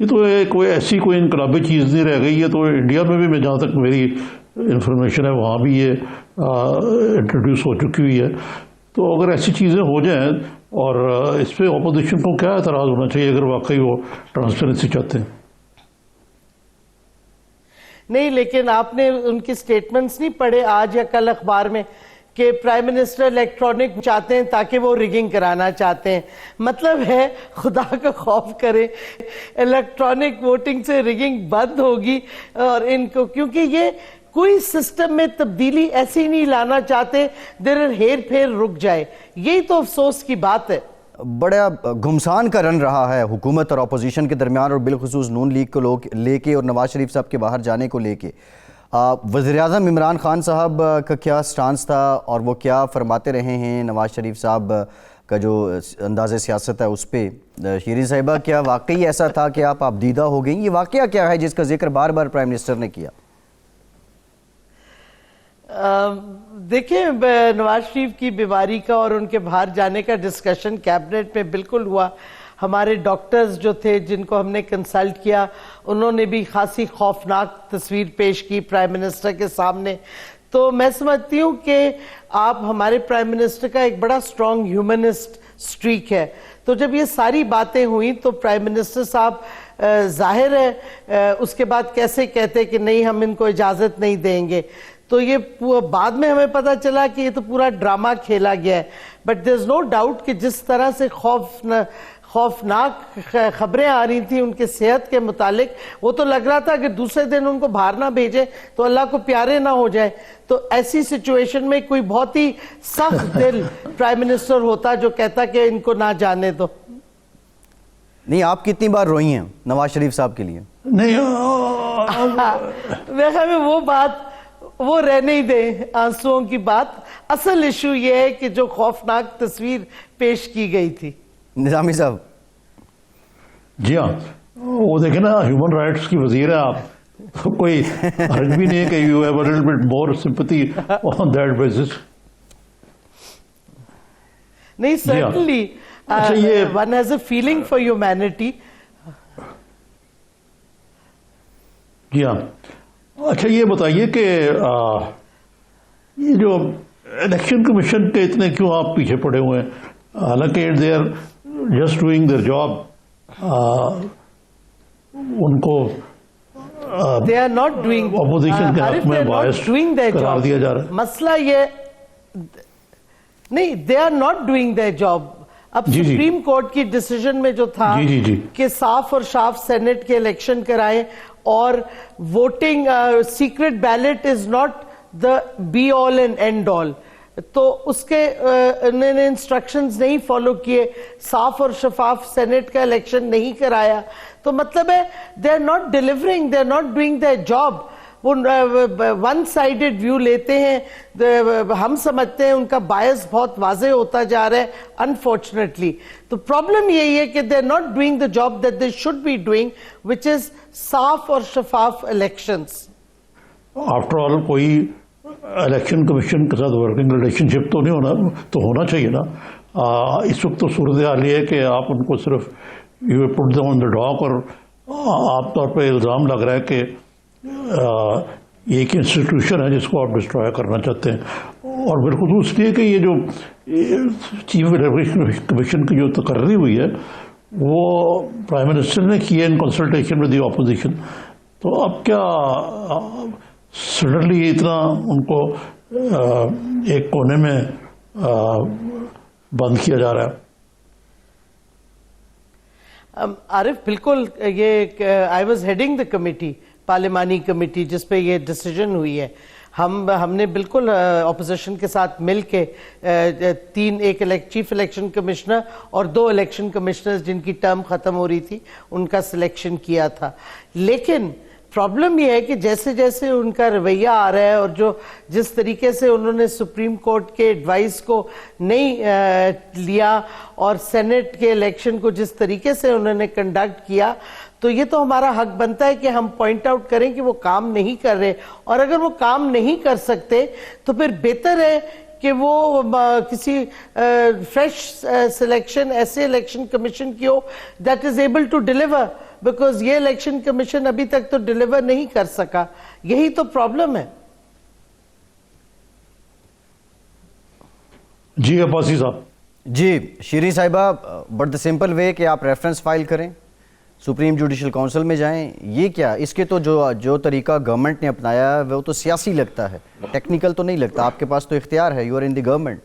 یہ تو کوئی ایسی کوئی انقلابی چیز نہیں رہ گئی ہے. تو انڈیا میں بھی میں جہاں تک میری انفارمیشن ہے وہاں بھی یہ انٹروڈیوس ہو چکی ہوئی ہے. تو اگر ایسی چیزیں ہو جائیں اور اس پہ اپوزیشن کو کیا اعتراض ہونا چاہیے اگر واقعی وہ ٹرانسپیرنسی چاہتے ہیں؟ نہیں، لیکن آپ نے ان کی سٹیٹمنٹس نہیں پڑھے آج یا کل اخبار میں کہ پرائم منسٹر الیکٹرانک چاہتے ہیں تاکہ وہ ریگنگ کرانا چاہتے ہیں. مطلب ہے خدا کا خوف کرے الیکٹرانک ووٹنگ سے ریگنگ بند ہوگی اور ان کو، کیونکہ یہ کوئی سسٹم میں تبدیلی ایسی نہیں لانا چاہتے دیر ہیر پھیر رک جائے. یہی تو افسوس کی بات ہے. بڑا گھمسان کا رن رہا ہے حکومت اور اپوزیشن کے درمیان، اور بالخصوص نون لیگ کو لے کے اور نواز شریف صاحب کے باہر جانے کو لے کے. وزیراعظم عمران خان صاحب کا کیا سٹانس تھا اور وہ کیا فرماتے رہے ہیں؟ نواز شریف صاحب کا جو انداز سیاست ہے اس پہ شیریں صاحبہ کیا واقعی ایسا تھا کہ آپ دیدہ ہو گئیں؟ یہ واقعہ کیا ہے جس کا ذکر بار بار پرائم منسٹر نے کیا؟ دیکھیں، نواز شریف کی بیماری کا اور ان کے باہر جانے کا ڈسکشن کیبنٹ میں بالکل ہوا. ہمارے ڈاکٹرز جو تھے جن کو ہم نے کنسلٹ کیا انہوں نے بھی خاصی خوفناک تصویر پیش کی پرائم منسٹر کے سامنے. تو میں سمجھتی ہوں کہ آپ ہمارے پرائم منسٹر کا ایک بڑا سٹرونگ ہیومنسٹ سٹریک ہے. تو جب یہ ساری باتیں ہوئیں تو پرائم منسٹر صاحب ظاہر ہے اس کے بعد کیسے کہتے کہ نہیں ہم ان کو اجازت نہیں دیں گے. تو یہ بعد میں ہمیں پتا چلا کہ یہ تو پورا ڈرامہ کھیلا گیا ہے. But there is no doubt کہ جس طرح سے خوفناک خبریں آ رہی تھیں ان کے صحت کے متعلق، وہ تو لگ رہا تھا کہ دوسرے دن ان کو باہر نہ بھیجے تو اللہ کو پیارے نہ ہو جائے. تو ایسی سچویشن میں کوئی بہت ہی سخت دل پرائم منسٹر ہوتا جو کہتا کہ ان کو نہ جانے دو. نہیں، آپ کتنی بار روئی ہیں نواز شریف صاحب کے لیے؟ نہیں، میرے خیال میں وہ بات وہ رہنے ہی دیں، آنسوؤں کی بات. اصل ایشو یہ ہے کہ جو خوفناک تصویر پیش کی گئی تھی. نظامی صاحب جی ہاں، وہ دیکھیں نا ہیومن رائٹس کی وزیر ہے آپ، کوئی حرج بھی نہیں ہے کہ you have a little bit more sympathy on that basis. نہیں، certainly one has a feeling for humanity. جی ہاں. اچھا یہ بتائیے کہ یہ جو الیکشن کمیشن کے اتنے کیوں آپ پیچھے پڑے ہوئے ہیں؟ حالانکہ they are just doing their job. ان کو they are not doing opposition کے حق میں باعث قرار دیا جا رہا ہے. مسئلہ یہ نہیں، they are not doing their job. اب سپریم کورٹ کی ڈیسیژن میں جو تھا کہ صاف اور شاف سینٹ کے الیکشن کرائیں اور voting secret ballot is not the be all and end all, تو اس کے انہوں نے انسٹرکشنز نہیں فالو کیے، صاف اور شفاف سینٹ کا الیکشن نہیں کرایا. تو مطلب ہے they are not delivering, they are not doing their job. وہ ون سائیڈڈ ویو لیتے ہیں. ہم سمجھتے ہیں ان کا بائس بہت واضح ہوتا جا رہا ہے انفارچونیٹلی. تو پرابلم یہی ہے کہ they are not doing the job that they should be doing which is صاف اور شفاف الیکشنز. آفٹر آل کوئی الیکشن کمیشن کے ساتھ ورکنگ ریلیشن شپ تو نہیں ہونا، تو ہونا چاہیے نا. اس وقت تو صورتحال یہ ہے کہ آپ ان کو صرف یو پٹ دم آن دا ڈاک، اور عام طور پہ الزام لگ رہا ہے کہ یہ ایک انسٹیٹیوشن ہے جس کو آپ ڈسٹروائے کرنا چاہتے ہیں. اور بالخصوص یہ کہ یہ جو چیف الیکشن کمیشن کی جو تقرری ہوئی ہے وہ پرائم منسٹر نے کی ہے in consultation with the opposition. تو اب کیا سڈنلی اتنا ان کو ایک کونے میں بند کیا جا رہا ہے؟ عارف بالکل، یہ I was heading the committee, پارلیمانی کمیٹی جس پہ یہ ڈیسیژن ہوئی ہے. ہم نے بالکل اپوزیشن کے ساتھ مل کے ایک چیف الیکشن کمشنر اور 2 الیکشن کمشنرز جن کی ٹرم ختم ہو رہی تھی ان کا سلیکشن کیا تھا. لیکن پرابلم یہ ہے کہ جیسے جیسے ان کا رویہ آ رہا ہے اور جس طریقے سے انہوں نے سپریم کورٹ کے ایڈوائس کو نہیں لیا اور سینٹ کے الیکشن کو جس طریقے سے انہوں نے کنڈکٹ کیا، تو یہ تو ہمارا حق بنتا ہے کہ ہم پوائنٹ آؤٹ کریں کہ وہ کام نہیں کر رہے. اور اگر وہ کام نہیں کر سکتے تو پھر بہتر ہے کہ وہ کسی فریش سلیکشن ایسے الیکشن کمیشن کی ہو that is able to deliver. Because یہ الیکشن کمیشن ابھی تک تو ڈیلیور نہیں کر سکا. یہی تو پرابلم ہے. جی عباسی صاحب. جی شیریں صاحبہ، بٹ دا سمپل وے کہ آپ ریفرنس فائل کریں، سپریم جوڈیشل کونسل میں جائیں، یہ کیا؟ اس کے تو جو طریقہ گورنمنٹ نے اپنایا ہے وہ تو سیاسی لگتا ہے، ٹیکنیکل تو نہیں لگتا. آپ کے پاس تو اختیار ہے، you are in the government.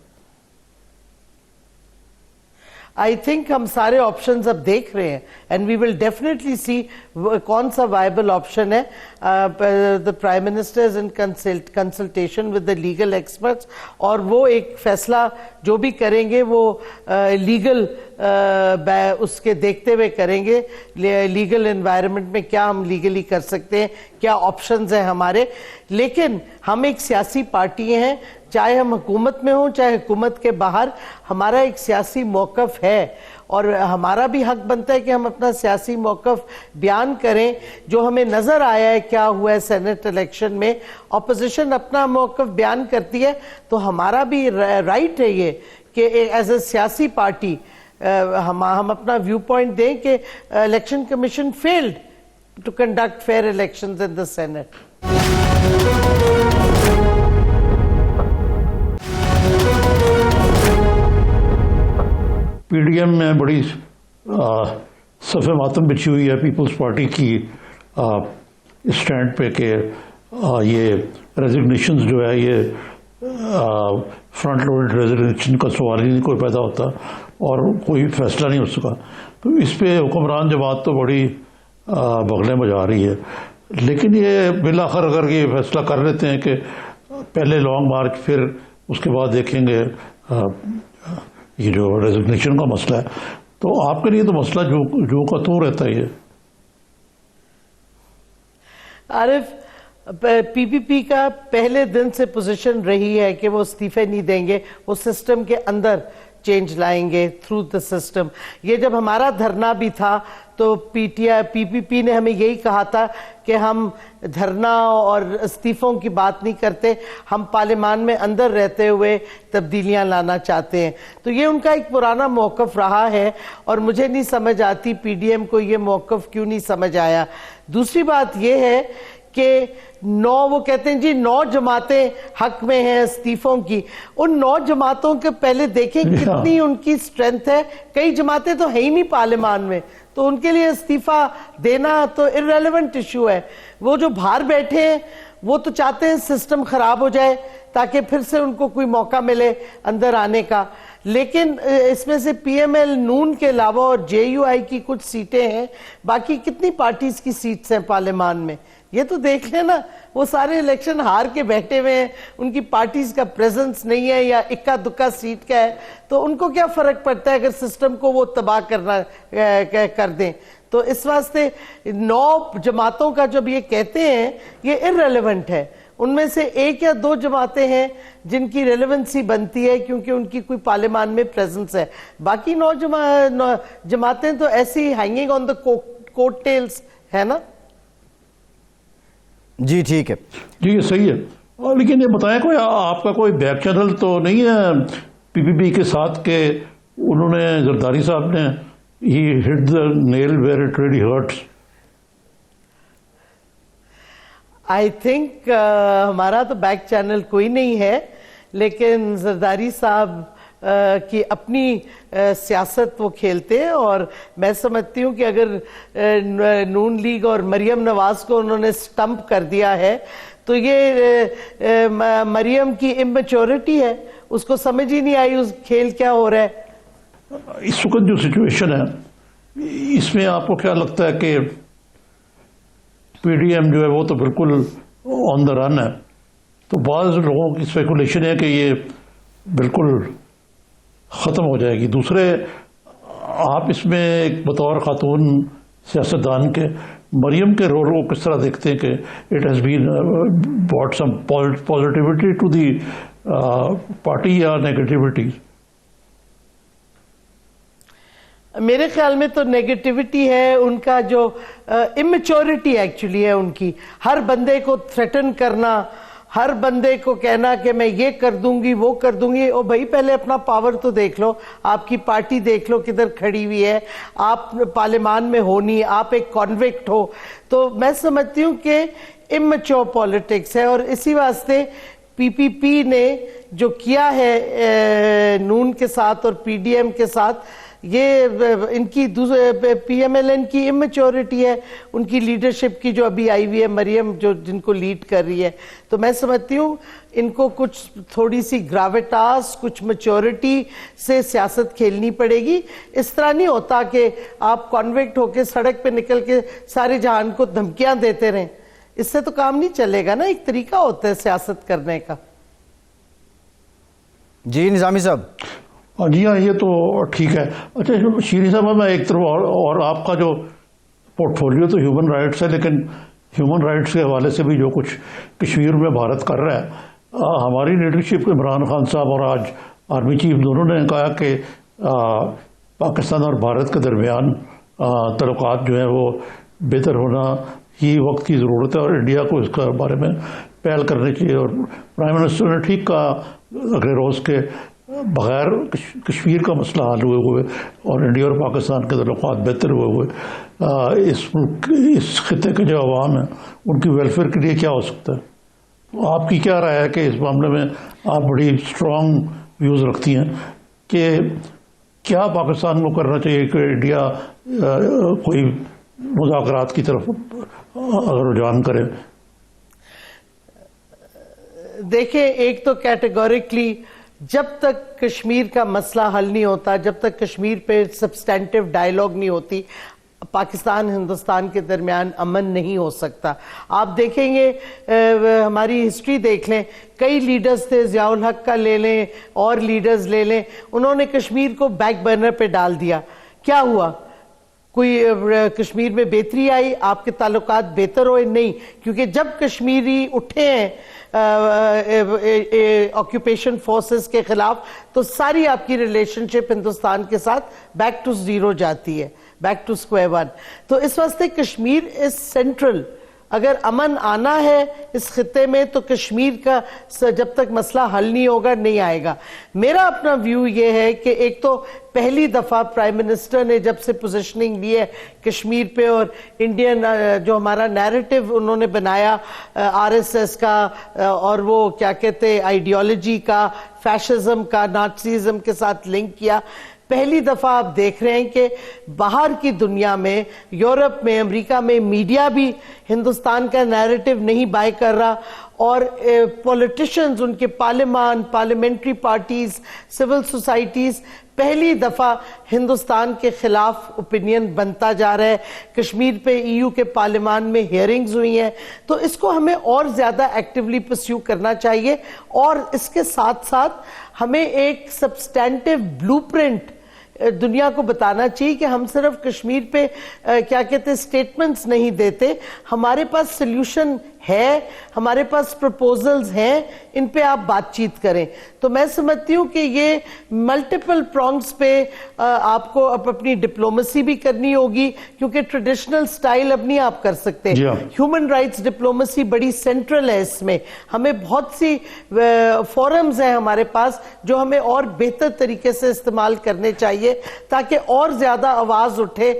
I think ہم سارے آپشنز اب دیکھ رہے ہیں اینڈ وی ول ڈیفینیٹلی سی کون سا وائبل آپشن ہے. The prime minister is in consultation with the legal experts, اور وہ ایک فیصلہ جو بھی کریں گے وہ لیگل اس کے دیکھتے ہوئے کریں گے. لیگل انوائرمنٹ میں کیا ہم لیگلی کر سکتے ہیں، کیا آپشنز ہیں ہمارے. لیکن ہم ایک سیاسی پارٹی ہیں، چاہے ہم حکومت میں ہوں چاہے حکومت کے باہر، ہمارا ایک سیاسی موقف ہے اور ہمارا بھی حق بنتا ہے کہ ہم اپنا سیاسی موقف بیان کریں. جو ہمیں نظر آیا ہے کیا ہوا ہے سینٹ الیکشن میں، اپوزیشن اپنا موقف بیان کرتی ہے تو ہمارا بھی رائٹ ہے یہ کہ ایز اے سیاسی پارٹی ہم اپنا ویو پوائنٹ دیں کہ election commission failed to conduct fair elections in the Senate. P D M میں بڑی صف ماتم بچھی ہوئی ہے پیپلز پارٹی کی اسٹینڈ پہ کہ یہ ریزگنیشنز جو ہے یہ فرنٹ لوڈ ریزگنیشن کا سوال ہی نہیں کوئی پیدا ہوتا اور کوئی فیصلہ نہیں ہو سکا. تو اس پہ حکمران جماعت تو بڑی بغلیں بجا رہی ہے. لیکن یہ بالآخر اگر یہ فیصلہ کر لیتے ہیں کہ پہلے لانگ مارچ پھر اس کے بعد دیکھیں گے یہ جو ریزگنیشن کا مسئلہ ہے، تو آپ کے لیے تو مسئلہ جو کا تو رہتا ہی ہے. عارف، پی پی پی کا پہلے دن سے پوزیشن رہی ہے کہ وہ استعفے نہیں دیں گے، وہ سسٹم کے اندر چینج لائیں گے تھرو دا سسٹم. یہ جب ہمارا دھرنا بھی تھا تو پی پی پی نے ہمیں یہی کہا تھا کہ ہم دھرنا اور استعفوں کی بات نہیں کرتے، ہم پارلیمان میں اندر رہتے ہوئے تبدیلیاں لانا چاہتے ہیں. تو یہ ان کا ایک پرانا موقف رہا ہے اور مجھے نہیں سمجھ آتی پی ڈی ایم کو یہ موقف کیوں نہیں سمجھ آیا. دوسری بات یہ ہے کہ وہ کہتے ہیں جی 9 جماعتیں حق میں ہیں استعفوں کی. ان 9 جماعتوں کے پہلے دیکھیں کتنی ان کی سٹرینتھ ہے. کئی جماعتیں تو ہے ہی نہیں پارلیمان میں، تو ان کے لیے استعفیٰ دینا تو irrelevant ایشو ہے. وہ جو باہر بیٹھے ہیں وہ تو چاہتے ہیں سسٹم خراب ہو جائے تاکہ پھر سے ان کو کوئی موقع ملے اندر آنے کا. لیکن اس میں سے پی ایم ایل نون کے علاوہ اور جے یو آئی کی کچھ سیٹیں ہیں، باقی کتنی پارٹیز کی سیٹس ہیں پارلیمان میں یہ تو دیکھ لیں نا. وہ سارے الیکشن ہار کے بیٹھے ہوئے ہیں، ان کی پارٹیز کا پریزنس نہیں ہے یا اکا دکا سیٹ کا ہے، تو ان کو کیا فرق پڑتا ہے اگر سسٹم کو وہ تباہ کر دیں. تو اس واسطے 9 جماعتوں کا جب یہ کہتے ہیں یہ irrelevant ہے. ان میں سے 1 یا 2 جماعتیں ہیں جن کی ریلیونسی بنتی ہے کیونکہ ان کی کوئی پارلیمان میں پریزنس ہے. باقی 9 جماعتیں تو ایسی ہینگنگ آن دا کوٹ ٹیلز ہے نا. جی ٹھیک ہے. جی یہ صحیح ہے. لیکن یہ بتائیں کوئی آپ کا کوئی بیک چینل تو نہیں ہے پی پی پی کے ساتھ کہ انہوں نے زرداری صاحب نے he hit the nail where it really hurts. I think ہمارا تو بیک چینل کوئی نہیں ہے، لیکن زرداری صاحب کی اپنی سیاست وہ کھیلتے ہیں اور میں سمجھتی ہوں کہ اگر نون لیگ اور مریم نواز کو انہوں نے سٹمپ کر دیا ہے تو یہ مریم کی اممیچورٹی ہے، اس کو سمجھ ہی نہیں آئی اس کھیل کیا ہو رہا ہے. اس وقت جو سچویشن ہے اس میں آپ کو کیا لگتا ہے کہ پی ڈی ایم جو ہے وہ تو بالکل آن دا رن ہے، تو بعض لوگوں کی اسپیکولیشن ہے کہ یہ بالکل ختم ہو جائے گی. دوسرے آپ اس میں ایک بطور خاتون سیاستدان کے مریم کے رول کو کس طرح دیکھتے ہیں کہ it has been brought some positivity to the party یا نیگیٹیوٹی؟ میرے خیال میں تو نیگیٹیوٹی ہے، ان کا جو اممیچورٹی ایکچولی ہے ان کی، ہر بندے کو تھریٹن کرنا، ہر بندے کو کہنا کہ میں یہ کر دوں گی وہ کر دوں گی. او بھائی پہلے اپنا پاور تو دیکھ لو, آپ کی پارٹی دیکھ لو کدھر کھڑی ہوئی ہے, آپ پارلیمان میں ہو نہیں, آپ ایک کانوکٹ ہو. تو میں سمجھتی ہوں کہ امچور پالیٹکس ہے, اور اسی واسطے پی پی پی نے جو کیا ہے نون کے ساتھ اور پی ڈی ایم کے ساتھ, یہ ان کی پی ایم ایل این کی امچورٹی ہے, ان کی لیڈرشپ کی جو ابھی آئی ہوئی ہے مریم جو جن کو لیڈ کر رہی ہے. تو میں سمجھتی ہوں ان کو کچھ تھوڑی سی گراویٹاس, کچھ میچورٹی سے سیاست کھیلنی پڑے گی. اس طرح نہیں ہوتا کہ آپ کانوکٹ ہو کے سڑک پہ نکل کے سارے جہان کو دھمکیاں دیتے رہیں, اس سے تو کام نہیں چلے گا نا. ایک طریقہ ہوتا ہے سیاست کرنے کا. جی نظامی صاحب. جی ہاں, یہ تو ٹھیک ہے. اچھا شیریں صاحب, میں ایک طرف اور آپ کا جو پورٹ فولیو تو ہیومن رائٹس ہے, لیکن ہیومن رائٹس کے حوالے سے بھی جو کچھ کشمیر میں بھارت کر رہا ہے, ہماری لیڈرشپ عمران خان صاحب اور آج آرمی چیف دونوں نے کہا کہ پاکستان اور بھارت کے درمیان تعلقات جو ہیں وہ بہتر ہونا ہی وقت کی ضرورت ہے, اور انڈیا کو اس کے بارے میں پہل کرنی چاہیے. اور پرائم منسٹر نے ٹھیک کہا اگلے روز کے بغیر کشمیر کا مسئلہ حل ہوئے اور انڈیا اور پاکستان کے تعلقات بہتر ہوئے اس خطے کے جو عوام ہیں ان کی ویلفیئر کے لیے کیا ہو سکتا ہے؟ آپ کی کیا رائے ہے کہ اس معاملے میں آپ بڑی اسٹرانگ ویوز رکھتی ہیں کہ کیا پاکستان کو کرنا چاہیے کہ انڈیا کوئی مذاکرات کی طرف رجحان کرے؟ دیکھیں, ایک تو کیٹیگوریکلی جب تک کشمیر کا مسئلہ حل نہیں ہوتا, جب تک کشمیر پہ سبسٹینٹیو ڈائیلاگ نہیں ہوتی, پاکستان ہندوستان کے درمیان امن نہیں ہو سکتا. آپ دیکھیں گے ہماری ہسٹری دیکھ لیں, کئی لیڈرز تھے, ضیاء الحق کا لے لیں اور لیڈرز لے لیں, انہوں نے کشمیر کو بیک برنر پہ ڈال دیا. کیا ہوا؟ کوئی کشمیر میں بہتری آئی؟ آپ کے تعلقات بہتر ہوئے؟ نہیں, کیونکہ جب کشمیری اٹھے ہیں آکیوپیشن فورسز کے خلاف تو ساری آپ کی ریلیشن شپ ہندوستان کے ساتھ بیک ٹو زیرو جاتی ہے, بیک ٹو سکوائر ون. تو اس واسطے کشمیر از سینٹرل. اگر امن آنا ہے اس خطے میں تو کشمیر کا جب تک مسئلہ حل نہیں ہوگا نہیں آئے گا. میرا اپنا ویو یہ ہے کہ ایک تو پہلی دفعہ پرائم منسٹر نے جب سے پوزیشننگ لی ہے کشمیر پہ, اور انڈین جو ہمارا نیریٹو انہوں نے بنایا آر ایس ایس کا اور وہ کیا کہتے آئیڈیالوجی کا, فیشزم کا, نازیزم کے ساتھ لنک کیا, پہلی دفعہ آپ دیکھ رہے ہیں کہ باہر کی دنیا میں, یورپ میں, امریکہ میں میڈیا بھی ہندوستان کا نیریٹو نہیں بائی کر رہا, اور پولیٹیشنز, ان کے پارلیمان, پارلیمنٹری پارٹیز, سول سوسائٹیز پہلی دفعہ ہندوستان کے خلاف اوپینین بنتا جا رہا ہے. کشمیر پہ ای یو کے پارلیمان میں ہیئرنگز ہوئی ہیں, تو اس کو ہمیں اور زیادہ ایکٹیولی پرسیو کرنا چاہیے. اور اس کے ساتھ ساتھ ہمیں ایک سبسٹینٹیو بلو پرنٹ دنیا کو بتانا چاہیے کہ ہم صرف کشمیر پہ کیا کہتے سٹیٹمنٹس نہیں دیتے, ہمارے پاس سلیوشن ہے, ہمارے پاس پروپوزلز ہیں, ان پہ آپ بات چیت کریں. تو میں سمجھتی ہوں کہ یہ ملٹیپل پرانگز پہ آپ کو اب اپنی ڈپلومیسی بھی کرنی ہوگی, کیونکہ ٹریڈیشنل سٹائل اب نہیں آپ کر سکتے. ہیومن رائٹس ڈپلومیسی بڑی سینٹرل ہے اس میں. ہمیں بہت سی فورمز ہیں ہمارے پاس جو ہمیں اور بہتر طریقے سے استعمال کرنے چاہیے تاکہ اور زیادہ آواز اٹھے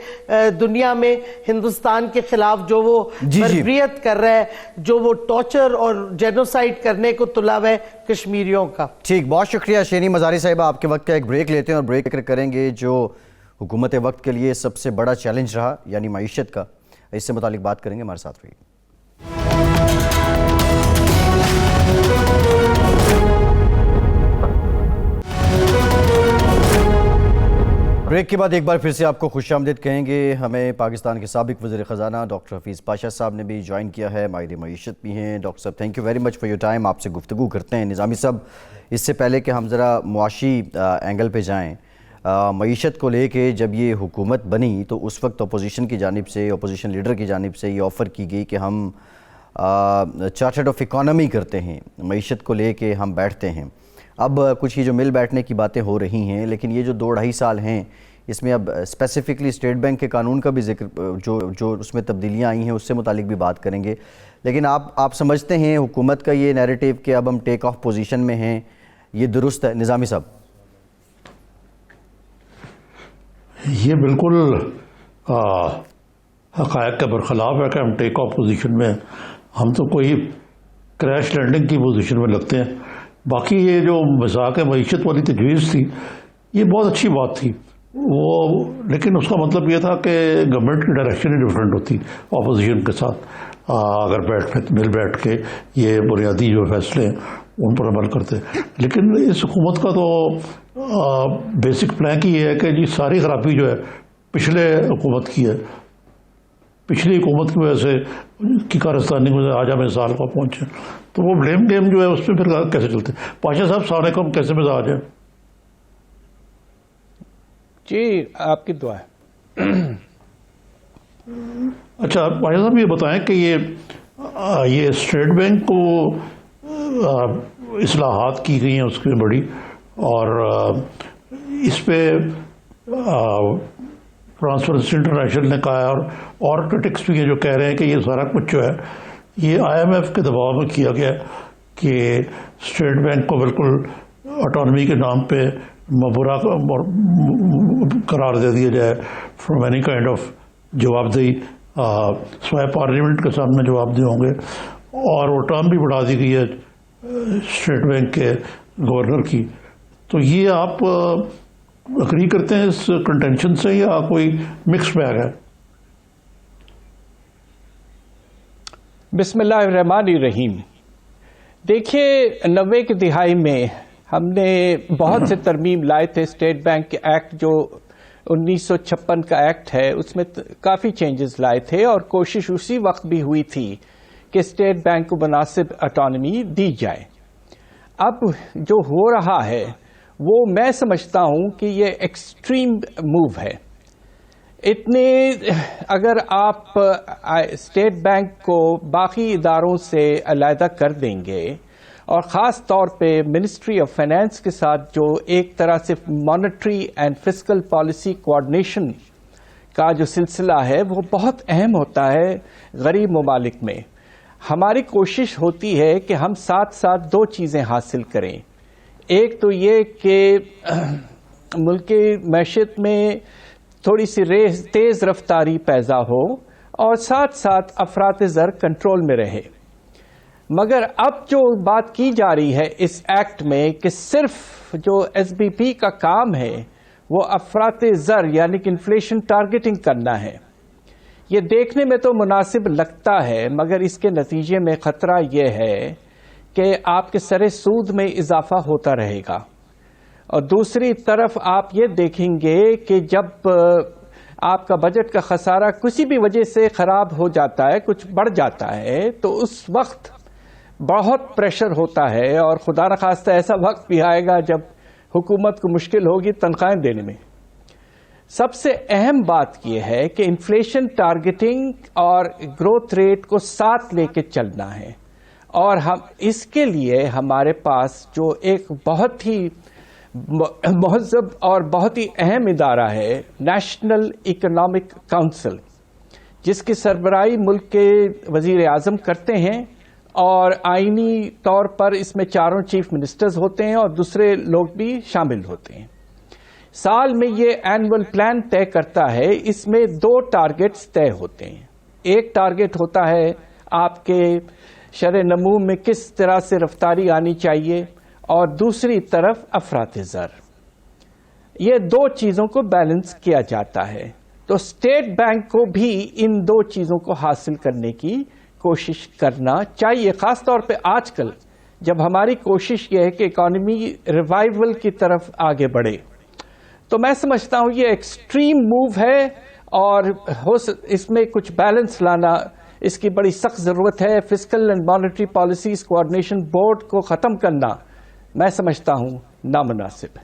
دنیا میں ہندوستان کے خلاف جو وہ بربریت کر رہا ہے, جو وہ ٹارچر اور جینوسائیڈ کرنے کو تلا ہے کشمیریوں کا. ٹھیک, بہت شکریہ شیریں مزاری صاحبہ. آپ کے وقت کا ایک بریک لیتے ہیں اور بریک کریں گے جو حکومت وقت کے لیے سب سے بڑا چیلنج رہا, یعنی معیشت کا. اس سے متعلق بات کریں گے, ہمارے ساتھ رہیے. بریک کے بعد ایک بار پھر سے آپ کو خوش آمدید کہیں گے. ہمیں پاکستان کے سابق وزیر خزانہ ڈاکٹر حفیظ پاشا صاحب نے بھی جوائن کیا ہے, ماہر معیشت بھی ہیں. ڈاکٹر صاحب thank you very much for your time. آپ سے گفتگو کرتے ہیں. نظامی صاحب, اس سے پہلے کہ ہم ذرا معاشی اینگل پہ جائیں, معیشت کو لے کے جب یہ حکومت بنی تو اس وقت اپوزیشن کی جانب سے, اپوزیشن لیڈر کی جانب سے یہ آفر کی گئی کہ ہم چارٹرڈ آف اکانومی کرتے ہیں, معیشت کو لے کے ہم بیٹھتے ہیں. اب کچھ یہ جو مل بیٹھنے کی باتیں ہو رہی ہیں, لیکن یہ جو 2-2.5 سال ہیں اس میں اب اسپیسیفکلی اسٹیٹ بینک کے قانون کا بھی ذکر جو اس میں تبدیلیاں آئی ہیں اس سے متعلق بھی بات کریں گے، لیکن آپ سمجھتے ہیں حکومت کا یہ نیریٹیو کہ اب ہم ٹیک آف پوزیشن میں ہیں، یہ درست ہے نظامی صاحب؟ یہ بالکل حقائق کے برخلاف ہے کہ ہم ٹیک آف پوزیشن میں، ہم تو کوئی کریش لینڈنگ کی پوزیشن میں لگتے ہیں. باقی یہ جو مذاق معیشت والی تجویز تھی یہ بہت اچھی بات تھی وہ، لیکن اس کا مطلب یہ تھا کہ گورنمنٹ کی ڈائریکشن ہی ڈفرینٹ ہوتی اپوزیشن کے ساتھ. اگر بیٹھ کے یہ بنیادی جو فیصلے ہیں ان پر عمل کرتے، لیکن اس حکومت کا تو بیسک پلان یہ ہے کہ جی ساری خرابی جو ہے پچھلے حکومت کی ہے، پچھلی حکومت کی وجہ سے کی کارستانی میں آج ہم اس سال کو پہنچے، تو وہ بلیم گیم جو ہے اس پہ پھر کیسے چلتے؟ پاشا صاحب السلام علیکم، کیسے مزاج ہے؟ جی آپ کی دعا ہے. اچھا پاشا صاحب یہ بتائیں کہ یہ اسٹیٹ بینک کو اصلاحات کی گئی ہیں اس کی بڑی، اور اس پہ ٹرانسپیرنسی انٹرنیشنل نے کہا ہے اور کرٹکس بھی ہیں جو کہہ رہے ہیں کہ یہ سارا کچھ جو ہے یہ IMF کے دباؤ میں کیا گیا کہ اسٹیٹ بینک کو بالکل اٹانومی کے نام پہ مبرا قرار دے دیا جائے فرام اینی کائنڈ آف جواب دہی، سوائے پارلیمنٹ کے سامنے جواب دہ ہوں گے، اور وہ ٹرم بھی بڑھا دی گئی ہے اسٹیٹ بینک کے گورنر کی. تو یہ آپ اگری کرتے ہیں اس کنٹینشن سے یا کوئی مکس بیگ ہے؟ بسم اللہ الرحمن الرحیم. دیکھیے 90 کی دہائی میں ہم نے بہت سے ترمیم لائے تھے. اسٹیٹ بینک کے ایکٹ جو 1956 کا ایکٹ ہے اس میں کافی چینجز لائے تھے، اور کوشش اسی وقت بھی ہوئی تھی کہ اسٹیٹ بینک کو مناسب اٹانومی دی جائے. اب جو ہو رہا ہے وہ میں سمجھتا ہوں کہ یہ ایکسٹریم موو ہے. اتنے اگر آپ اسٹیٹ بینک کو باقی اداروں سے علیحدہ کر دیں گے، اور خاص طور پہ منسٹری آف فائنانس کے ساتھ جو ایک طرح سے monetary and fiscal policy coordination کا جو سلسلہ ہے وہ بہت اہم ہوتا ہے غریب ممالک میں. ہماری کوشش ہوتی ہے کہ ہم ساتھ ساتھ دو چیزیں حاصل کریں. ایک تو یہ کہ ملک کی معیشت میں تھوڑی سی تیز رفتاری پیدا ہو، اور ساتھ ساتھ افراط زر کنٹرول میں رہے. مگر اب جو بات کی جا رہی ہے اس ایکٹ میں کہ صرف جو SBP کا کام ہے وہ افراط زر یعنی کہ انفلیشن ٹارگیٹنگ کرنا ہے. یہ دیکھنے میں تو مناسب لگتا ہے، مگر اس کے نتیجے میں خطرہ یہ ہے کہ آپ کے سر سود میں اضافہ ہوتا رہے گا. اور دوسری طرف آپ یہ دیکھیں گے کہ جب آپ کا بجٹ کا خسارہ کسی بھی وجہ سے خراب ہو جاتا ہے، کچھ بڑھ جاتا ہے، تو اس وقت بہت پریشر ہوتا ہے، اور خدا نخواستہ ایسا وقت بھی آئے گا جب حکومت کو مشکل ہوگی تنخواہیں دینے میں. سب سے اہم بات یہ ہے کہ انفلیشن ٹارگیٹنگ اور گروتھ ریٹ کو ساتھ لے کے چلنا ہے، اور ہم اس کے لیے ہمارے پاس جو ایک بہت ہی مہذب اور بہت ہی اہم ادارہ ہے نیشنل اکنامک کونسل، جس کی سربراہی ملک کے وزیر اعظم کرتے ہیں، اور آئینی طور پر اس میں 4 چیف منسٹرز ہوتے ہیں اور دوسرے لوگ بھی شامل ہوتے ہیں. سال میں یہ اینول پلان طے کرتا ہے، اس میں 2 ٹارگیٹس طے ہوتے ہیں. ایک ٹارگیٹ ہوتا ہے آپ کے شرح نمو میں کس طرح سے رفتاری آنی چاہیے، اور دوسری طرف افراط زر. یہ 2 چیزوں کو بیلنس کیا جاتا ہے. تو اسٹیٹ بینک کو بھی ان 2 چیزوں کو حاصل کرنے کی کوشش کرنا چاہیے، خاص طور پہ آج کل جب ہماری کوشش یہ ہے کہ اکانومی ریوائول کی طرف آگے بڑھے. تو میں سمجھتا ہوں یہ ایکسٹریم موو ہے، اور اس میں کچھ بیلنس لانا اس کی بڑی سخت ضرورت ہے. Fiscal and monetary policies coordination board کو ختم کرنا میں سمجھتا ہوں نامناسب ہے.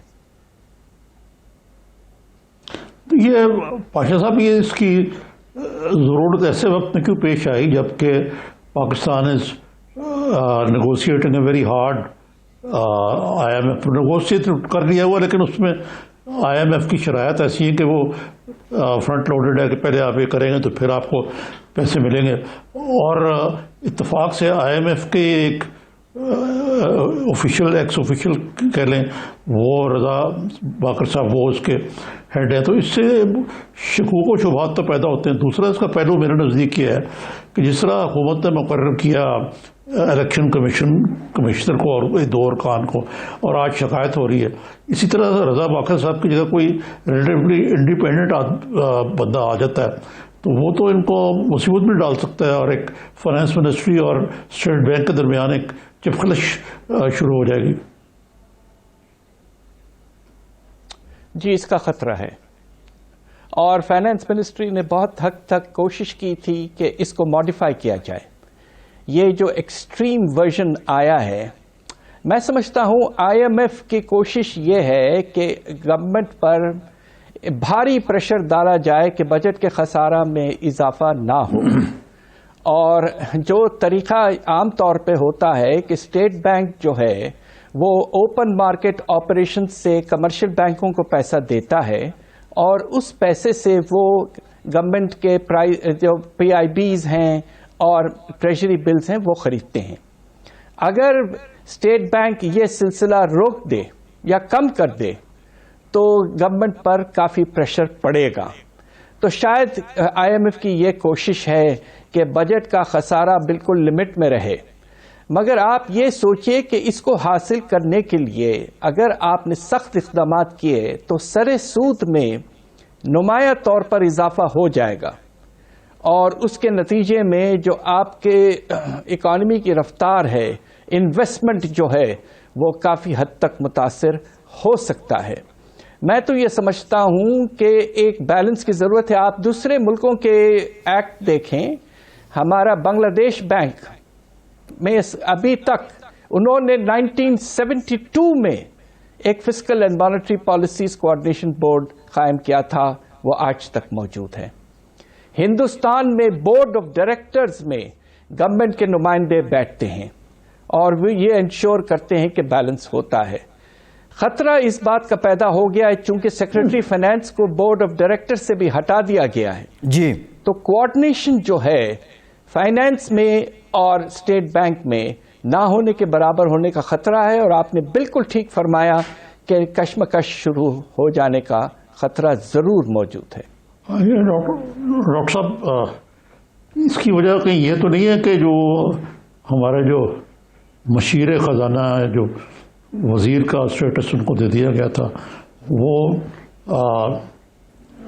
یہ پاشا صاحب یہ اس کی ضرورت ایسے وقت میں کیوں پیش آئی جبکہ Pakistan is negotiating a very hard IMF negotiate کر لیا ہوا، لیکن اس میں IMF کی شرائط ایسی ہے کہ وہ فرنٹ لوڈڈ ہے کہ پہلے آپ یہ کریں گے تو پھر آپ کو پیسے ملیں گے. اور اتفاق سے IMF کے ایک آفیشیل ایکس آفیشیل کہہ لیں وہ رضا باقر صاحب وہ اس کے ہیڈ ہیں. تو اس سے شکوک و شبہات تو پیدا ہوتے ہیں. دوسرا اس کا پہلو میرے نزدیک یہ ہے کہ جس طرح حکومت نے مقرر کیا الیکشن کمشنر کو اور دو ارکان کو اور آج شکایت ہو رہی ہے, اسی طرح رضا باقر صاحب کی جگہ کوئی ریلیٹیولی انڈیپینڈنٹ بندہ آ جاتا ہے تو وہ تو ان کو مصیبت میں ڈال سکتا ہے اور ایک فائنانس منسٹری اور اسٹیٹ بینک کے درمیان ایک چپخلش شروع ہو جائے گی. جی اس کا خطرہ ہے, اور فائنانس منسٹری نے بہت حد تک کوشش کی تھی کہ اس کو ماڈیفائی کیا جائے. یہ جو ایکسٹریم ورژن آیا ہے, میں سمجھتا ہوں IMF کی کوشش یہ ہے کہ گورنمنٹ پر بھاری پریشر ڈالا جائے کہ بجٹ کے خسارہ میں اضافہ نہ ہو, اور جو طریقہ عام طور پہ ہوتا ہے کہ اسٹیٹ بینک جو ہے وہ اوپن مارکیٹ آپریشن سے کمرشل بینکوں کو پیسہ دیتا ہے اور اس پیسے سے وہ گورنمنٹ کے جو PIBs ہیں اور ٹریجری بلز ہیں وہ خریدتے ہیں. اگر اسٹیٹ بینک یہ سلسلہ روک دے یا کم کر دے تو گورنمنٹ پر کافی پریشر پڑے گا. تو شاید IMF کی یہ کوشش ہے کہ بجٹ کا خسارہ بالکل لمٹ میں رہے, مگر آپ یہ سوچئے کہ اس کو حاصل کرنے کے لیے اگر آپ نے سخت اقدامات کیے تو سر سود میں نمایاں طور پر اضافہ ہو جائے گا, اور اس کے نتیجے میں جو آپ کے اکانومی کی رفتار ہے, انویسٹمنٹ جو ہے وہ کافی حد تک متاثر ہو سکتا ہے. میں تو یہ سمجھتا ہوں کہ ایک بیلنس کی ضرورت ہے. آپ دوسرے ملکوں کے ایکٹ دیکھیں, ہمارا بنگلہ دیش بینک میں ابھی تک انہوں نے 1972 میں ایک fiscal and monetary policies coordination board قائم کیا تھا, وہ آج تک موجود ہے. ہندوستان میں بورڈ آف ڈائریکٹرز میں گورنمنٹ کے نمائندے بیٹھتے ہیں اور وہ یہ انشور کرتے ہیں کہ بیلنس ہوتا ہے. خطرہ اس بات کا پیدا ہو گیا ہے چونکہ سیکرٹری فائنانس کو بورڈ آف ڈائریکٹر سے بھی ہٹا دیا گیا ہے. جی تو کوآرڈینیشن جو ہے فائنانس میں اور اسٹیٹ بینک میں نہ ہونے کے برابر ہونے کا خطرہ ہے, اور آپ نے بالکل ٹھیک فرمایا کہ کشمکش شروع ہو جانے کا خطرہ ضرور موجود ہے. ڈاکٹر صاحب اس کی وجہ کہیں یہ تو نہیں ہے کہ جو ہمارے جو مشیر خزانہ ہے, جو وزیر کا اسٹیٹس ان کو دے دیا گیا تھا, وہ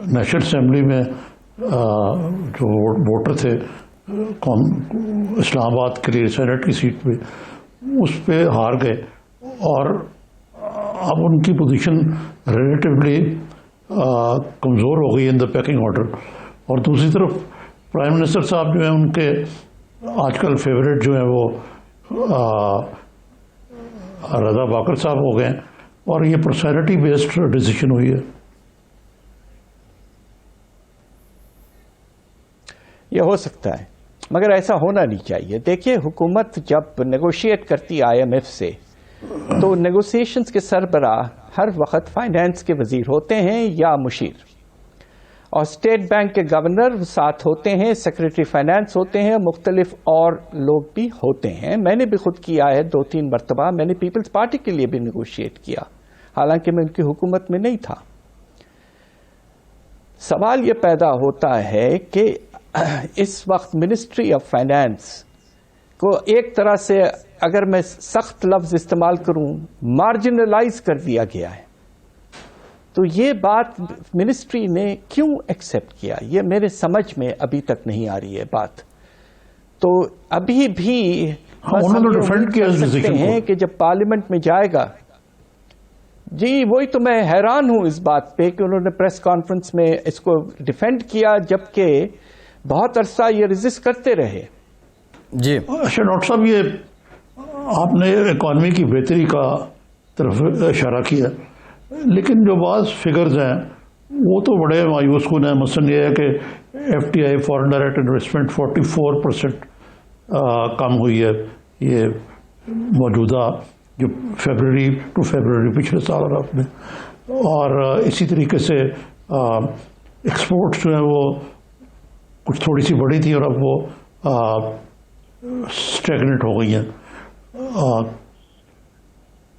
نیشنل اسمبلی میں جو ووٹر تھے اسلام آباد کے لیے سینٹ کی سیٹ پہ, اس پہ ہار گئے, اور اب ان کی پوزیشن ریلیٹیولی کمزور ہو گئی ان دا پیکنگ آرڈر. اور دوسری طرف پرائم منسٹر صاحب جو ہیں ان کے آج کل فیوریٹ جو ہیں وہ رضا باقر صاحب ہو گئے, اور یہ پرسنالٹی بیسڈ ڈیسیشن ہوئی ہے. یہ ہو سکتا ہے مگر ایسا ہونا نہیں چاہیے. دیکھیے حکومت جب نیگوشیٹ کرتی IMF سے تو نیگوسیشنز کے سربراہ ہر وقت فائنانس کے وزیر ہوتے ہیں یا مشیر, اور اسٹیٹ بینک کے گورنر ساتھ ہوتے ہیں, سیکرٹری فائنانس ہوتے ہیں, مختلف اور لوگ بھی ہوتے ہیں. میں نے بھی خود کیا ہے 2-3 مرتبہ, میں نے پیپلز پارٹی کے لیے بھی نیگوشیٹ کیا, حالانکہ میں ان کی حکومت میں نہیں تھا. سوال یہ پیدا ہوتا ہے کہ اس وقت منسٹری آف فائنانس کو ایک طرح سے اگر میں سخت لفظ استعمال کروں مارجنلائز کر دیا گیا ہے. تو یہ بات منسٹری نے کیوں ایکسپٹ کیا, یہ میرے سمجھ میں ابھی تک نہیں آ رہی ہے بات. تو ابھی بھی انہوں نے ڈیفینڈ کیا سکتے ہیں کہ جب پارلیمنٹ میں جائے گا. جی وہی تو میں حیران ہوں اس بات پہ کہ انہوں نے پریس کانفرنس میں اس کو ڈیفینڈ کیا جبکہ بہت عرصہ یہ ریزسٹ کرتے رہے. جی اچھا ڈاکٹر صاحب, یہ آپ نے اکانومی کی بہتری کا طرف اشارہ کیا, لیکن جو بعض فگرز ہیں وہ تو بڑے مایوس کن ہیں. مثلاً یہ ہے کہ FDI فارن ڈائریکٹ انویسٹمنٹ 44% کم ہوئی ہے یہ موجودہ جو فیبرری ٹو فیبرری پچھلے سال رات میں. اور اسی طریقے سے ایکسپورٹس جو ہیں وہ کچھ تھوڑی سی بڑی تھی اور اب وہ اسٹیگنٹ ہو گئی ہیں.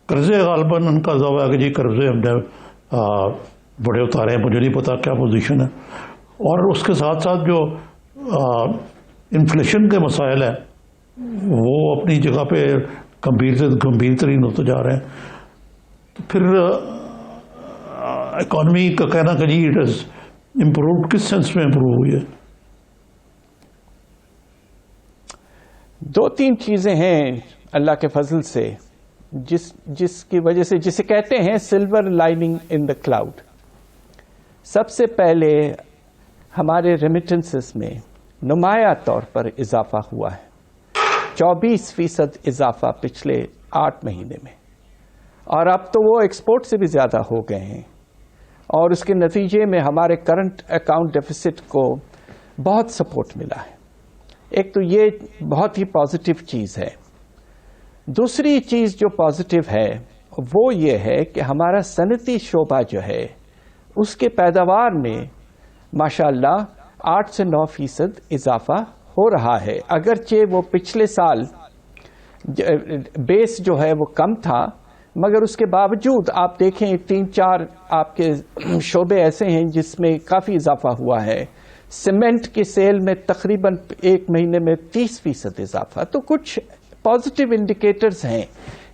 قرضے غالباً ان کا دعویٰ ہے کہ جی قرضے ہم نے بڑے اتارے ہیں, مجھے نہیں پتا کیا پوزیشن ہے. اور اس کے ساتھ ساتھ جو انفلیشن کے مسائل ہیں وہ اپنی جگہ پہ گمبھیر سے گمبھیر ترین ہوتے جا رہے ہیں. تو پھر اکانومی کا کہنا کہ جی اٹ از امپرووڈ, کس سینس میں امپروو ہوئی ہے؟ دو تین چیزیں ہیں اللہ کے فضل سے جس کی وجہ سے, جسے کہتے ہیں silver lining in the cloud. سب سے پہلے ہمارے ریمیٹنسز میں نمایاں طور پر اضافہ ہوا ہے. 24% اضافہ پچھلے 8 مہینے میں, اور اب تو وہ ایکسپورٹ سے بھی زیادہ ہو گئے ہیں. اور اس کے نتیجے میں ہمارے کرنٹ اکاؤنٹ ڈیفیسٹ کو بہت سپورٹ ملا ہے. ایک تو یہ بہت ہی پازیٹیو چیز ہے. دوسری چیز جو پازیٹیو ہے وہ یہ ہے کہ ہمارا صنعتی شعبہ جو ہے اس کے پیداوار میں ماشاءاللہ 8 سے 9% اضافہ ہو رہا ہے. اگرچہ وہ پچھلے سال بیس جو ہے وہ کم تھا, مگر اس کے باوجود آپ دیکھیں 3-4 آپ کے شعبے ایسے ہیں جس میں کافی اضافہ ہوا ہے. سیمنٹ کی سیل میں تقریباً 1 مہینے میں 30% اضافہ. تو کچھ پازیٹیو انڈیکیٹرز ہیں.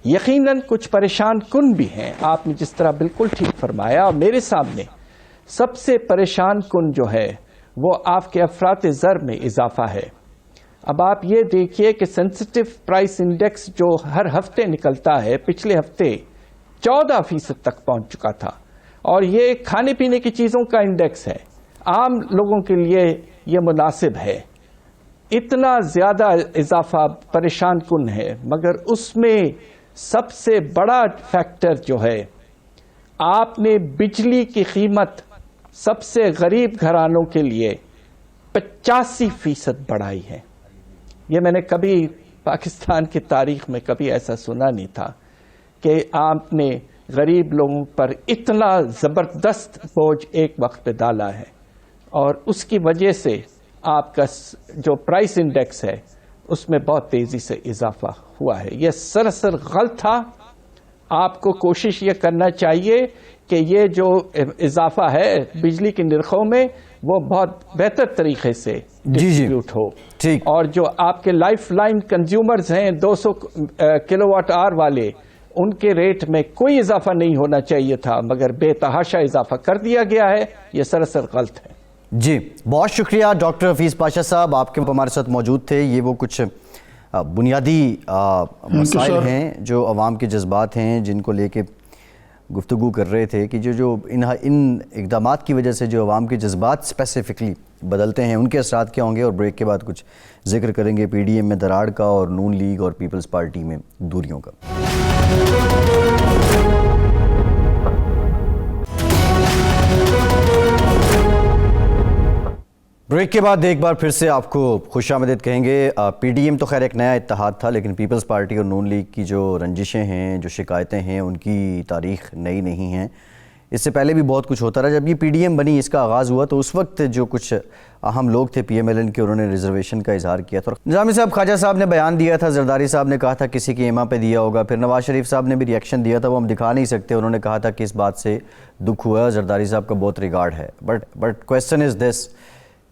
یقیناً کچھ پریشان کن بھی ہیں, آپ نے جس طرح بالکل ٹھیک فرمایا. اور میرے سامنے سب سے پریشان کن جو ہے وہ آپ کے افراط زر میں اضافہ ہے. اب آپ یہ دیکھیے کہ سینسٹیو پرائس انڈیکس جو ہر ہفتے نکلتا ہے, پچھلے ہفتے 14% تک پہنچ چکا تھا. اور یہ کھانے پینے کی چیزوں کا انڈیکس ہے, عام لوگوں کے لیے یہ مناسب ہے. اتنا زیادہ اضافہ پریشان کن ہے, مگر اس میں سب سے بڑا فیکٹر جو ہے, آپ نے بجلی کی قیمت سب سے غریب گھرانوں کے لیے 85% بڑھائی ہے. یہ میں نے کبھی پاکستان کی تاریخ میں کبھی ایسا سنا نہیں تھا کہ آپ نے غریب لوگوں پر اتنا زبردست بوجھ ایک وقت پہ ڈالا ہے. اور اس کی وجہ سے آپ کا جو پرائس انڈیکس ہے اس میں بہت تیزی سے اضافہ ہوا ہے. یہ سراسر غلط تھا. آپ کو کوشش یہ کرنا چاہیے کہ یہ جو اضافہ ہے بجلی کے نرخوں میں وہ بہت بہتر طریقے سے ڈسٹریبیوٹ ہو. ٹھیک. اور جو آپ کے لائف لائن کنزیومرز ہیں 200 کلو واٹ آور والے, ان کے ریٹ میں کوئی اضافہ نہیں ہونا چاہیے تھا, مگر بے تحاشا اضافہ کر دیا گیا ہے. یہ سراسر غلط ہے. جی بہت شکریہ ڈاکٹر حفیظ پاشا صاحب, آپ کے ہمارے ساتھ موجود تھے. یہ وہ کچھ بنیادی مسائل ہیں جو عوام کے جذبات ہیں جن کو لے کے گفتگو کر رہے تھے کہ جو ان اقدامات کی وجہ سے جو عوام کے جذبات اسپیسیفکلی بدلتے ہیں ان کے اثرات کیا ہوں گے. اور بریک کے بعد کچھ ذکر کریں گے پی ڈی ایم میں دراڑ کا اور نون لیگ اور پیپلز پارٹی میں دوریوں کا. بریک کے بعد ایک بار پھر سے آپ کو خوش آمدید کہیں گے. پی ڈی ایم تو خیر ایک نیا اتحاد تھا, لیکن پیپلز پارٹی اور نون لیگ کی جو رنجشیں ہیں, جو شکایتیں ہیں, ان کی تاریخ نئی نہیں ہیں. اس سے پہلے بھی بہت کچھ ہوتا رہا. جب یہ پی ڈی ایم بنی, اس کا آغاز ہوا, تو اس وقت جو کچھ اہم لوگ تھے پی ایم ایل این کے, انہوں نے ریزرویشن کا اظہار کیا تھا. نظامی صاحب, خواجہ صاحب نے بیان دیا تھا, زرداری صاحب نے کہا تھا کسی کی ایما پہ دیا ہوگا, پھر نواز شریف صاحب نے بھی ریئیکشن دیا تھا, وہ ہم دکھا نہیں سکتے. انہوں نے کہا تھا کہ اس بات سے دکھ ہوا, زرداری صاحب کا بہت ریگارڈ ہے. بٹ کویسچن از دس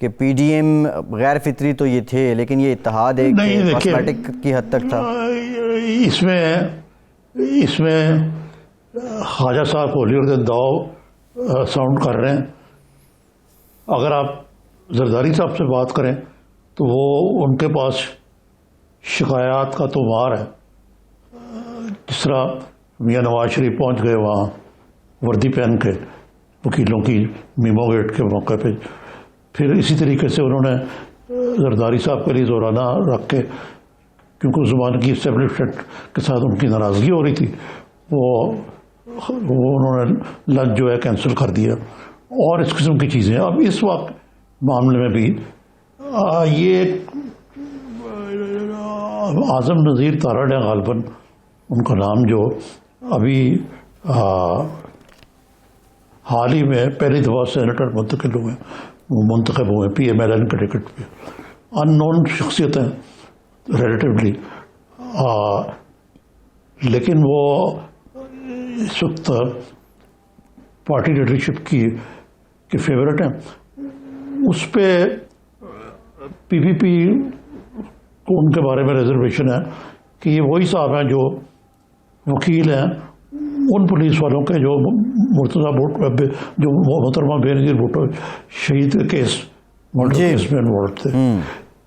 کہ پی ڈی ایم غیر فطری تو یہ تھے, لیکن یہ اتحاد ایک کاسمیٹک کی حد تک تھا. اس میں خواجہ صاحب ہولی اور داؤ ساؤنڈ کر رہے ہیں. اگر آپ زرداری صاحب سے بات کریں تو وہ ان کے پاس شکایات کا تو مار ہے. جس طرح میاں نواز شریف پہنچ گئے وہاں وردی پہن کے وکیلوں کی میمو گیٹ کے موقع پہ, پھر اسی طریقے سے انہوں نے زرداری صاحب کے لیے زورانہ رکھ کے, کیونکہ اس زمانے کی اسٹیبلشمنٹ کے ساتھ ان کی ناراضگی ہو رہی تھی, وہ انہوں نے لنچ جو ہے کینسل کر دیا اور اس قسم کی چیزیں. اب اس وقت معاملے میں بھی یہ اعظم نذیر تارڑ ہے غالباً ان کا نام, جو ابھی حال ہی میں پہلی دفعہ سینیٹر منتقل ہوئے، وہ منتخب ہوئے پی ایم ایل این کے ٹکٹ پہ، ان نون شخصیتیں ریلیٹیولی، لیکن وہ اس وقت پارٹی لیڈرشپ کی فیورٹ ہیں. اس پہ پی پی پی کو ان کے بارے میں ریزرویشن ہے کہ یہ وہی صاحب ہیں جو وکیل ہیں ان پولیس والوں کے جو مرتضیٰ بھٹو، جو محترمہ بے نظیر بھٹو شہید کے کیس مرڈر کیس میں انوالوڈ تھے.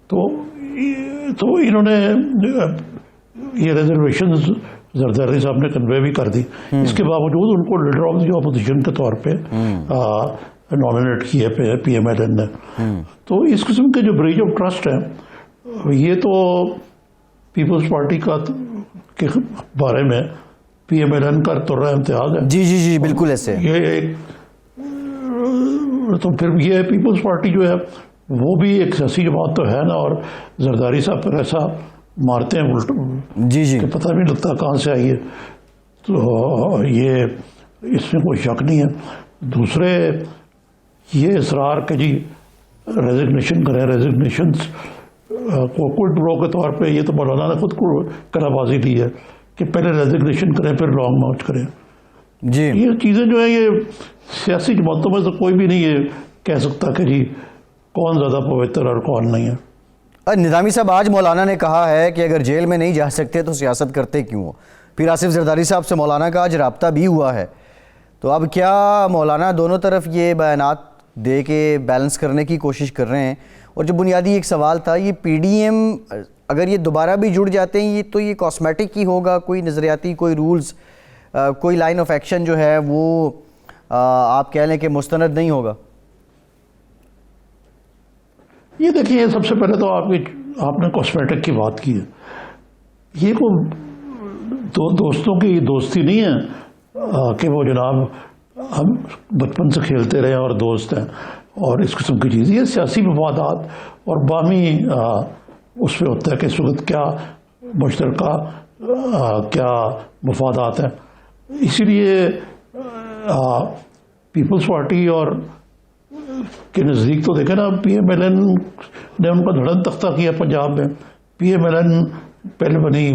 تو انہوں نے یہ ریزرویشن زرداری صاحب نے کنوے بھی کر دی. اس کے باوجود ان کو لیڈر آف دی اپوزیشن کے طور پہ نامنیٹ کیے پی ایم ایل این نے. تو اس قسم کے جو بریج آف ٹرسٹ ہے یہ تو پیپلز پارٹی کے بارے میں پی ایم ایل این کا تو رہا امتیاز ہے. جی جی جی بالکل ایسے. یہ ایک تو پھر یہ پیپلز پارٹی جو ہے وہ بھی ایک سیاسی جماعت تو ہے نا، اور زرداری صاحب پر ایسا مارتے ہیں الٹ جی جی کہ پتہ بھی نہیں لگتا کہاں سے آئی ہے. تو یہ اس میں کوئی شک نہیں ہے. دوسرے یہ اصرار کہ جی ریزگنیشن کریں، ریزگنیشن کو کوئی پرو کے طور پہ، یہ تو مولانا نے خود کو کلا بازی لی ہے کہ پہلے ریزگنیشن کریں پھر لانگ مارچ کریں. جی یہ چیزیں جو ہیں یہ سیاسی جماعتوں میں تو کوئی بھی نہیں یہ کہہ سکتا کہ جی کون زیادہ پوتر اور کون نہیں ہے. نظامی صاحب آج مولانا نے کہا ہے کہ اگر جیل میں نہیں جا سکتے تو سیاست کرتے کیوں ہو. پھر آصف زرداری صاحب سے مولانا کا آج رابطہ بھی ہوا ہے. تو اب کیا مولانا دونوں طرف یہ بیانات دے کے بیلنس کرنے کی کوشش کر رہے ہیں؟ اور جو بنیادی ایک سوال تھا، یہ پی ڈی ایم اگر یہ دوبارہ بھی جڑ جاتے ہیں تو یہ کاسمیٹک ہی ہوگا، کوئی نظریاتی کوئی رولز کوئی لائن آف ایکشن جو ہے وہ آپ کہہ لیں کہ مستند نہیں ہوگا؟ یہ دیکھیے سب سے پہلے تو آپ نے کاسمیٹک کی بات کی ہے. یہ کوئی دو دوستوں کی دوستی نہیں ہے کہ وہ جناب ہم بچپن سے کھیلتے رہے اور دوست ہیں اور اس قسم کی چیز. یہ سیاسی مفادات اور باہمی اس پہ ہوتا ہے کہ اس وقت کیا مشترکہ کیا مفادات ہیں. اسی لیے پیپلز پارٹی اور کے نزدیک تو دیکھیں نا، پی ایم ایل این نے ان کا دھڑن تختہ کیا پنجاب میں. پی ایم ایل این پہلے بنی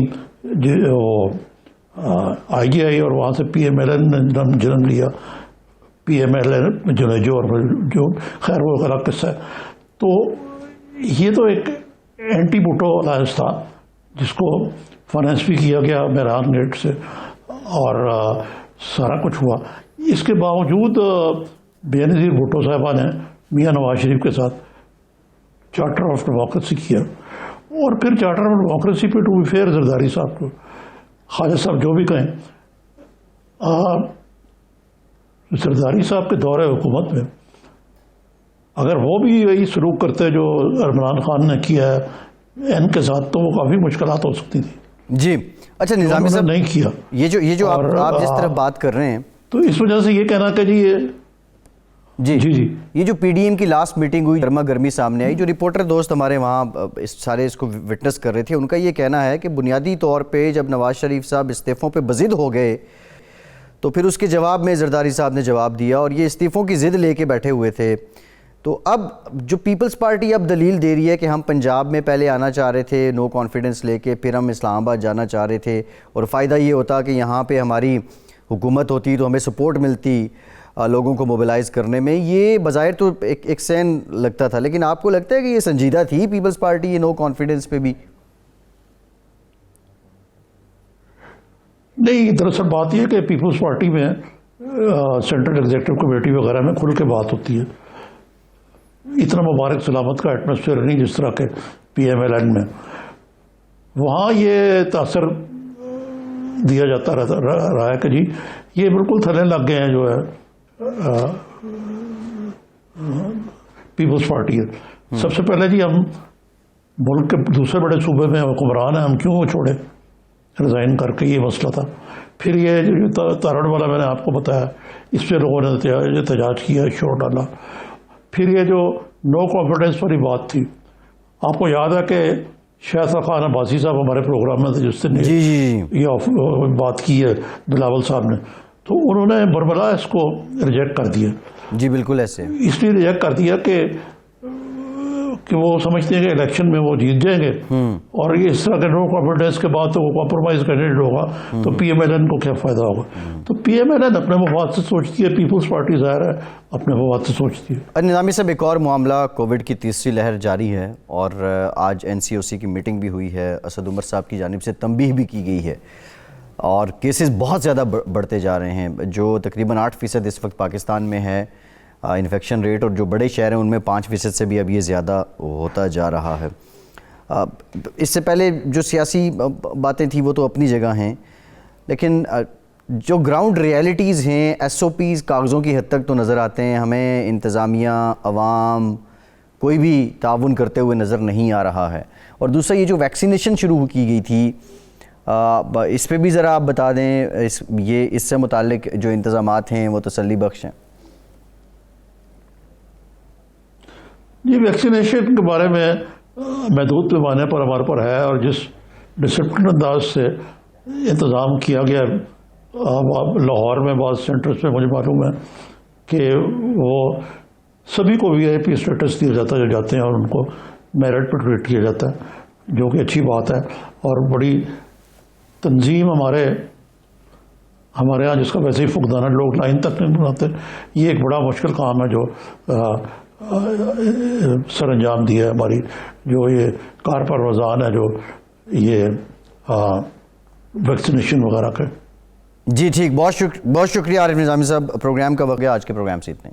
آئی جی آئی اور وہاں سے پی ایم ایل این نے جنم لیا، پی ایم ایل این جو اور جو خیر وہ غلط قصہ ہے. تو یہ تو ایک اینٹی بھٹو الائنس تھا جس کو فائنینس بھی کیا گیا میران گیٹ سے اور سارا کچھ ہوا. اس کے باوجود بے نظیر بھٹو صاحبہ نے میاں نواز شریف کے ساتھ چارٹر آف ڈیموکریسی کیا. اور پھر چارٹر آف ڈیموکریسی پہ ٹو بی فیئر زرداری صاحب کو، خواجہ صاحب جو بھی کہیں، زرداری صاحب کے دور حکومت میں اگر وہ بھی یہی سلوک کرتے جو عمران خان نے کیا ہے ان کے ساتھ تو وہ کافی مشکلات ہو سکتی تھی. جی اچھا نظامی صاحب نہیں کیا. یہ جو آپ جس طرف بات کر رہے ہیں تو اس وجہ سے یہ کہنا کہ جی یہ جو پی ڈی ایم کی لاسٹ میٹنگ ہوئی گرما گرمی سامنے آئی، جو رپورٹر دوست ہمارے وہاں اس کو وٹنس کر رہے تھے، ان کا یہ کہنا ہے کہ بنیادی طور پہ جب نواز شریف صاحب استعفوں پہ بضد ہو گئے تو پھر اس کے جواب میں زرداری صاحب نے جواب دیا اور یہ استعفوں کی ضد لے کے بیٹھے ہوئے تھے. تو اب جو پیپلز پارٹی اب دلیل دے رہی ہے کہ ہم پنجاب میں پہلے آنا چاہ رہے تھے نو کانفیڈنس لے کے، پھر ہم اسلام آباد جانا چاہ رہے تھے اور فائدہ یہ ہوتا کہ یہاں پہ ہماری حکومت ہوتی تو ہمیں سپورٹ ملتی لوگوں کو موبلائز کرنے میں. یہ بظاہر تو ایک سین لگتا تھا، لیکن آپ کو لگتا ہے کہ یہ سنجیدہ تھی پیپلز پارٹی یہ نو کانفیڈنس پہ بھی؟ نہیں، دراصل بات یہ ہے کہ پیپلز پارٹی میں سینٹرل ایگزیکٹو کمیٹی وغیرہ میں کھل کے بات ہوتی ہے. اتنا مبارک سلامت کا ایٹماسفیئر نہیں جس طرح کے پی ایم ایل این میں. وہاں یہ تاثر دیا جاتا رہا ہے کہ جی یہ بالکل تھلے لگ گئے ہیں جو ہے پیپلز پارٹی ہے. سب سے پہلے جی ہم ملک کے دوسرے بڑے صوبے میں حکمران ہیں، ہم کیوں چھوڑے ریزائن کر کے، یہ مسئلہ تھا. پھر یہ جو تارڑ والا میں نے آپ کو بتایا، اس پہ لوگوں نے احتجاج کیا، شور ڈالا. پھر یہ جو نو کانفیڈنس والی بات تھی، آپ کو یاد ہے کہ شاہد خان عباسی صاحب ہمارے پروگرام میں تھے جس نے یہ بات کی ہے بلاول صاحب نے. تو انہوں نے بربلا اس کو ریجیکٹ کر دیا. جی بالکل ایسے. اس لیے ریجیکٹ کر دیا کہ وہ سمجھتے ہیں کہ الیکشن میں وہ جیت جائیں گے, اور یہ اس طرح کے نو کانفیڈنس کے بعد تو وہ کمپرومائز کینڈیڈیٹ ہوگا تو پی ایم ایل این کو کیا فائدہ ہوگا. تو پی ایم ایل این اپنے مفاد سے سوچتی ہے, پیپلز پارٹی ظاہر ہے اپنے مفاد سے سوچتی ہے. نظامی صاحب, ایک اور معاملہ, کووڈ کی تیسری لہر جاری ہے اور آج این سی او سی کی میٹنگ بھی ہوئی ہے. اسد عمر صاحب کی جانب سے تنبیہ بھی کی گئی ہے اور کیسز بہت زیادہ بڑھتے جا رہے ہیں. جو تقریباً 8% اس وقت پاکستان میں ہے انفیکشن ریٹ, اور جو بڑے شہر ہیں ان میں 5% سے بھی اب یہ زیادہ ہوتا جا رہا ہے. اس سے پہلے جو سیاسی باتیں تھیں وہ تو اپنی جگہ ہیں, لیکن جو گراؤنڈ ریئلٹیز ہیں, ایس او پیز کاغذوں کی حد تک تو نظر آتے ہیں. ہمیں انتظامیہ, عوام, کوئی بھی تعاون کرتے ہوئے نظر نہیں آ رہا ہے. اور دوسرا یہ جو ویکسینیشن شروع کی گئی تھی, اس پہ بھی ذرا آپ بتا دیں, اس سے متعلق جو انتظامات ہیں وہ تسلی بخش ہیں. جی, ویکسینیشن کے بارے میں محدود پیمانے پر ہمارے پر ہے, اور جس ڈسپلن انداز سے انتظام کیا گیا لاہور میں بعض سینٹرز پہ, مجھے معلوم ہے کہ وہ سبھی کو وی آئی پی اسٹیٹس دیا جاتا ہے جو جاتے ہیں, اور ان کو میرٹ پر ٹریٹ کیا جاتا ہے, جو کہ اچھی بات ہے. اور بڑی تنظیم ہمارے یہاں, جس کا ویسے ہی فقدان ہے, لوگ لائن تک نہیں بناتے. یہ ایک بڑا مشکل کام ہے جو سر انجام دیا ہے ہماری جو یہ کار پروازان ہے, جو یہ ویکسینیشن وغیرہ کے. جی ٹھیک, بہت شکریہ عارف نظامی صاحب. پروگرام کا وقت آج کے پروگرام سے اتنے.